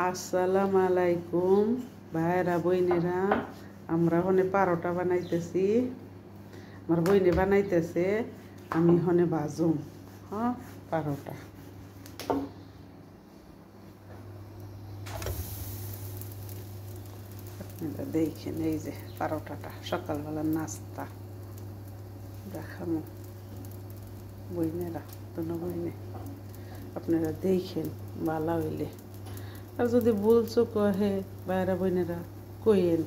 আসসালামু আলাইকুম ভাইরা বইনেরা, আমরা হনে পারোটা বানাইতেছি। আমার বইনে বানাইতেছে, আমি হনে ভাজুম। হ্যাঁ, পারোটা আপনারা দেখেন। এই যে পারোটাটা সকালবেলার নাস্তা দেখামো বইনেরা, দুনো বইনে। আপনারা দেখেন ভালো হইলে, আর যদি বলছো কহে বাইরা বইনেরা কইেন।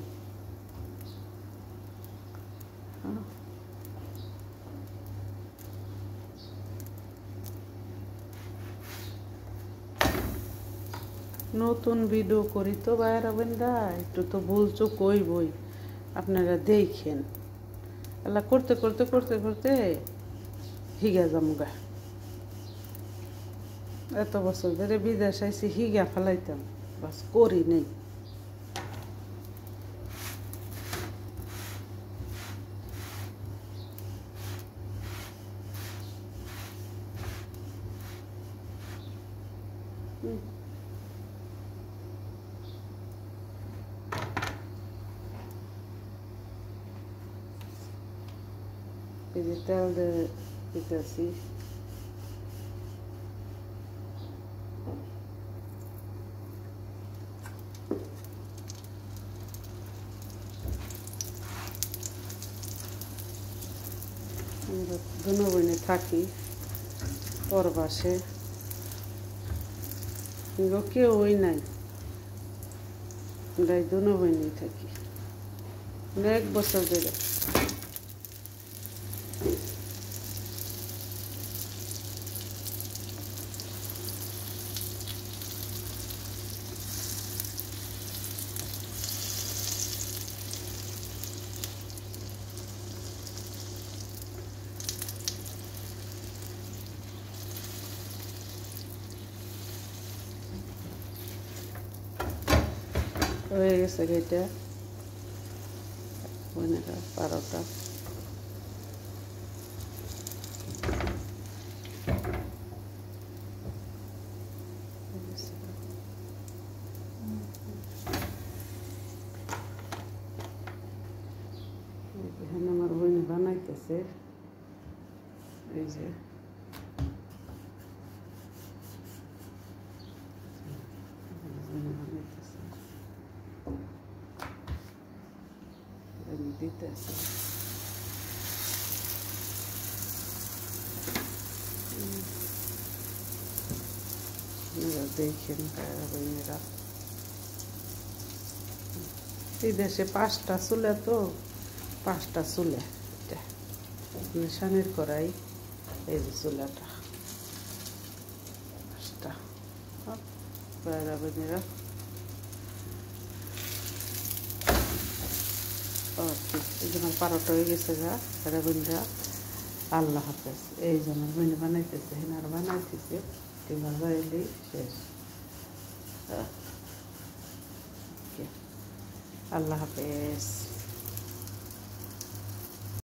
নতুন ভিডিও করি তো বাইরা বোনরা, একটু তো বলছো কই বই, আপনারা দেখেন। এলা করতে করতে করতে করতে হিগা জামগা। এত বছর ধরে বিদেশ আইসি, হিগা ফেলাইতাম, বাস করি নেই। এই যে তেল দিতেছি, আমরা দুনো বোনে থাকি পরবাসে, কেউই নাই, আমরা দুনো বোনেই থাকি 1 বছর ধরে। হয়ে গেছে এটা বোনেরা পারোটা। এখানে আমার বোনে বানাইতেছে, এই যে দিতেছে। দেখেন বোনেরা, এই দেশে 5টা চুলা, তো 5টা চুলা, এটা সানের কড়াই। এই যে চুলাটা 5টা। বাইরা বোনেরা, এই যে আমার পারোটা হয়ে গেছে গা বাইরা বোনেরা। আল্লাহ হাফেজ। এই যে আমার বোনে বানাইতেছে, হেনার বানাইতেছে, ভাজা এলেই শেষ। আল্লাহ হাফেজ।